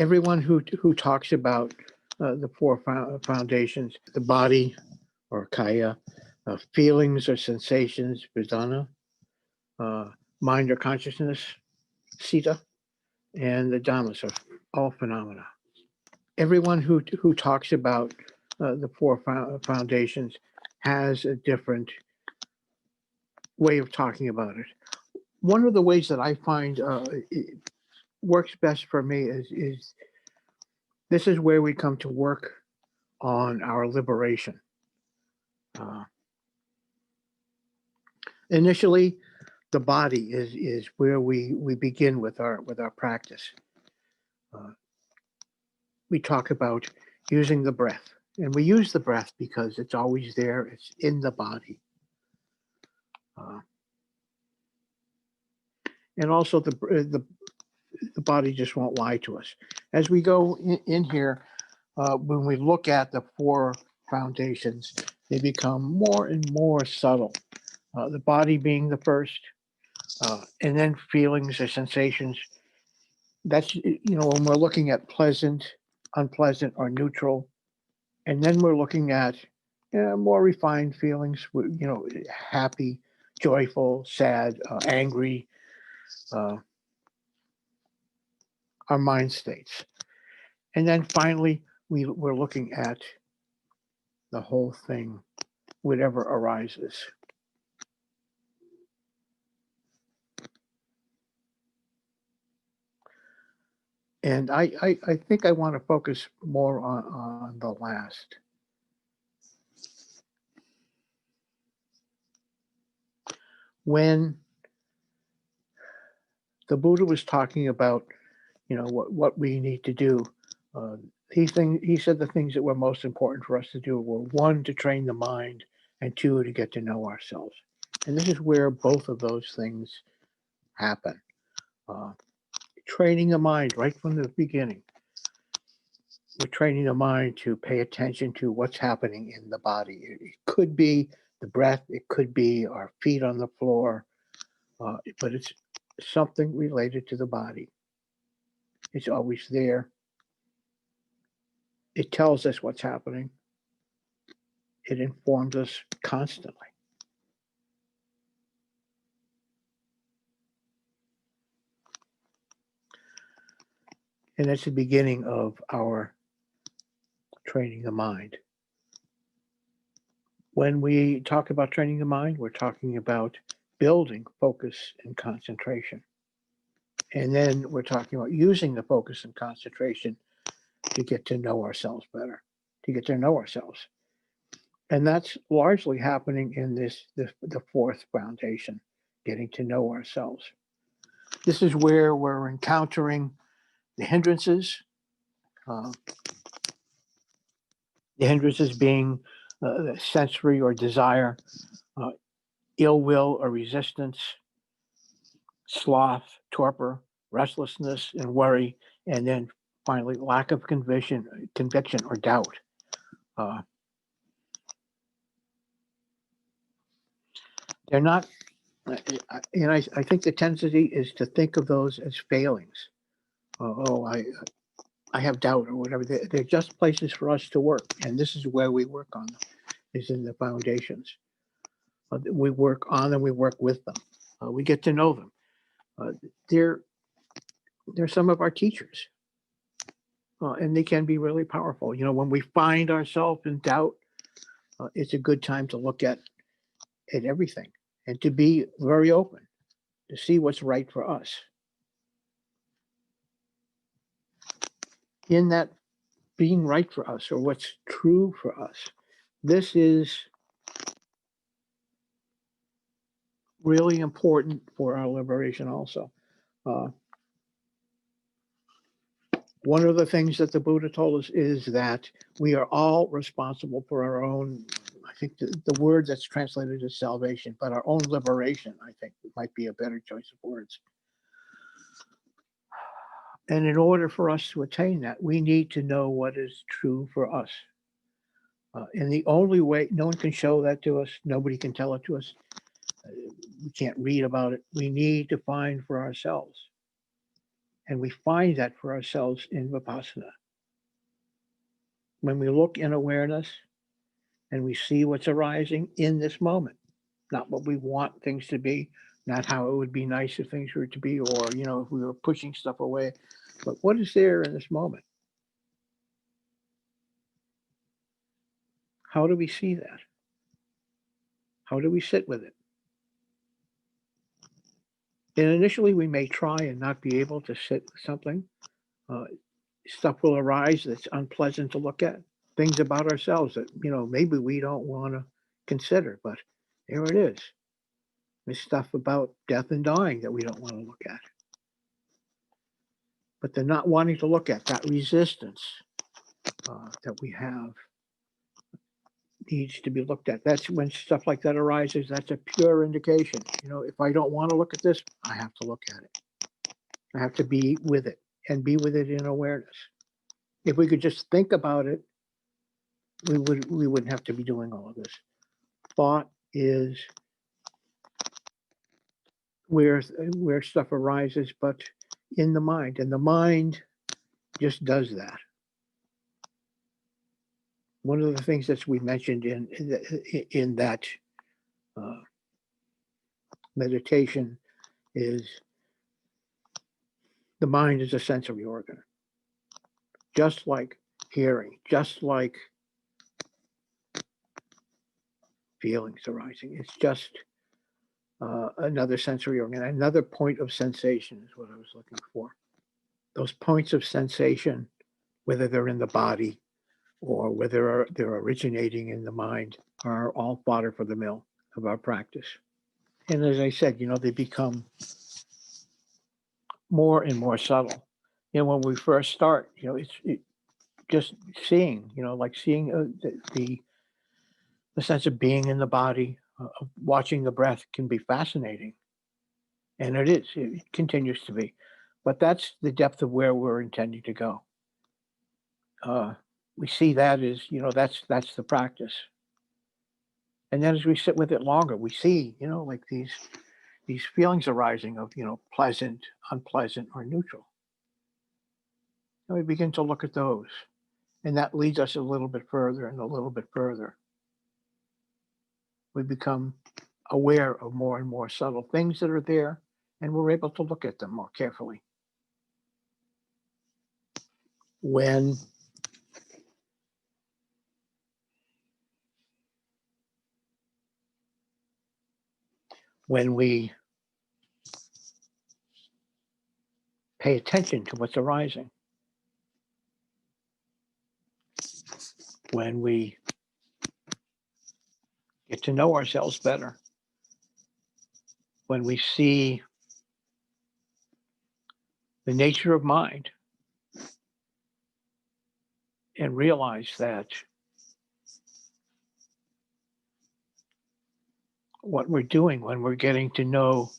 everyone who talks about the four foundations, the body or kaya, feelings or sensations, vedana, mind or consciousness, sita, and the dhammas are all phenomena. Everyone who talks about the four foundations has a different way of talking about it. One of the ways that I find it works best for me is this is where we come to work on our liberation. Initially, the body is where we begin with our practice. We talk about using the breath, and we use the breath because it's always there. It's in the body. And also the body just won't lie to us. As we go in here, when we look at the four foundations, they become more and more subtle. The body being the first, and then feelings or sensations. That's, when we're looking at pleasant, unpleasant, or neutral. And then we're looking at more refined feelings, happy, joyful, sad, angry, our mind states. And then finally, we're looking at the whole thing, whatever arises. And I think I want to focus more on the last. When the Buddha was talking about, what we need to do, he said the things that were most important for us to do were, 1, to train the mind, and 2, to get to know ourselves. And this is where both of those things happen. Training the mind right from the beginning. We're training the mind to pay attention to what's happening in the body. It could be the breath, it could be our feet on the floor, but it's something related to the body. It's always there. It tells us what's happening. It informs us constantly. And that's the beginning of our training the mind. When we talk about training the mind, we're talking about building focus and concentration. And then we're talking about using the focus and concentration to get to know ourselves better, to get to know ourselves. And that's largely happening in the fourth foundation, getting to know ourselves. This is where we're encountering the hindrances. The hindrances being sensory or desire, ill will or resistance, sloth, torpor, restlessness, and worry, and then finally lack of conviction or doubt. They're not, and I think the tendency is to think of those as failings. I have doubt or whatever. They're just places for us to work, and this is where we work on them, is in the foundations. We work on them, we work with them. We get to know them. They're some of our teachers, and they can be really powerful. When we find ourselves in doubt, it's a good time to look at everything and to be very open, to see what's right for us. In that being right for us, or what's true for us, this is really important for our liberation also. One of the things that the Buddha told us is that we are all responsible for our own, I think the word that's translated as salvation, but our own liberation, I think might be a better choice of words. And in order for us to attain that, we need to know what is true for us. And the only way, no one can show that to us, nobody can tell it to us, we can't read about it. We need to find for ourselves. And we find that for ourselves in Vipassana. When we look in awareness and we see what's arising in this moment, not what we want things to be, not how it would be nice if things were to be, or, if we were pushing stuff away, but what is there in this moment? How do we see that? How do we sit with it? And initially, we may try and not be able to sit with something. Stuff will arise that's unpleasant to look at. Things about ourselves that, maybe we don't want to consider, but there it is. There's stuff about death and dying that we don't want to look at. But the not wanting to look at, that resistance that we have, needs to be looked at. That's when stuff like that arises. That's a pure indication. If I don't want to look at this, I have to look at it. I have to be with it and be with it in awareness. If we could just think about it, we wouldn't have to be doing all of this. Thought is where stuff arises, but in the mind, and the mind just does that. One of the things that we mentioned in that meditation is the mind is a sensory organ, just like hearing, just like feelings arising. It's just another sensory organ, another point of sensation is what I was looking for. Those points of sensation, whether they're in the body or whether they're originating in the mind, are all fodder for the mill of our practice. And as I said, they become more and more subtle. When we first start, it's just seeing, like seeing the sense of being in the body, of watching the breath can be fascinating. And it continues to be. But that's the depth of where we're intending to go. We see that as, that's the practice. And then as we sit with it longer, we see, like these feelings arising of, pleasant, unpleasant, or neutral. And we begin to look at those. And that leads us a little bit further and a little bit further. We become aware of more and more subtle things that are there, and we're able to look at them more carefully. When we pay attention to what's arising, when we get to know ourselves better, when we see the nature of mind and realize that what we're doing when we're getting to know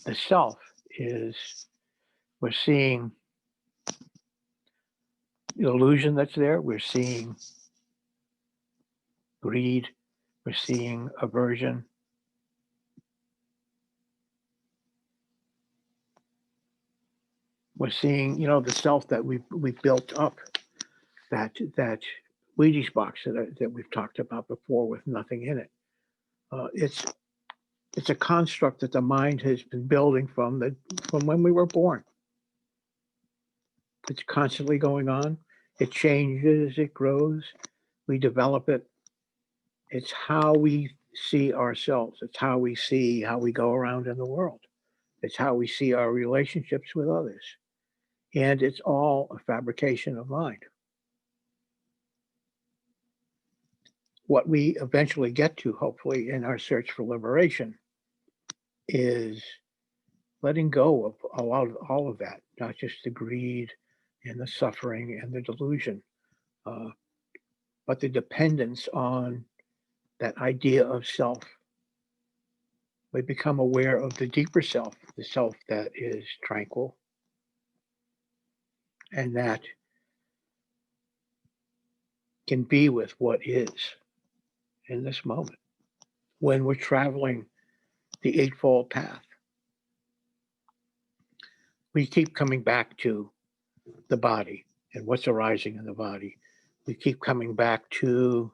the self is we're seeing the illusion that's there, we're seeing greed, we're seeing aversion, we're seeing, the self that we've built up, that Wheaties box that we've talked about before with nothing in it. It's a construct that the mind has been building from when we were born. It's constantly going on. It changes, it grows, we develop it. It's how we see ourselves. It's how we see how we go around in the world. It's how we see our relationships with others. And it's all a fabrication of mind. What we eventually get to, hopefully, in our search for liberation is letting go of all of that, not just the greed and the suffering and the delusion, but the dependence on that idea of self. We become aware of the deeper self, the self that is tranquil, and that can be with what is in this moment. When we're traveling the Eightfold Path, we keep coming back to the body and what's arising in the body. We keep coming back to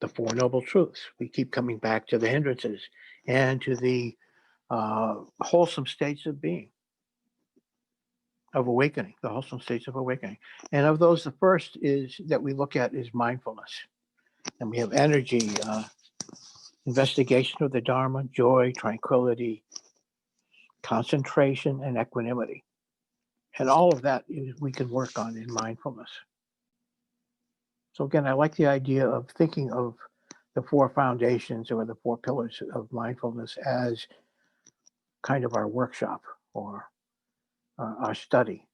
the Four Noble Truths. We keep coming back to the hindrances and to the wholesome states of being, of awakening, the wholesome states of awakening. And of those, the first is that we look at is mindfulness. And we have energy, investigation of the Dharma, joy, tranquility, concentration, and equanimity. And all of that we can work on in mindfulness. So again, I like the idea of thinking of the four foundations or the four pillars of mindfulness as kind of our workshop or our study.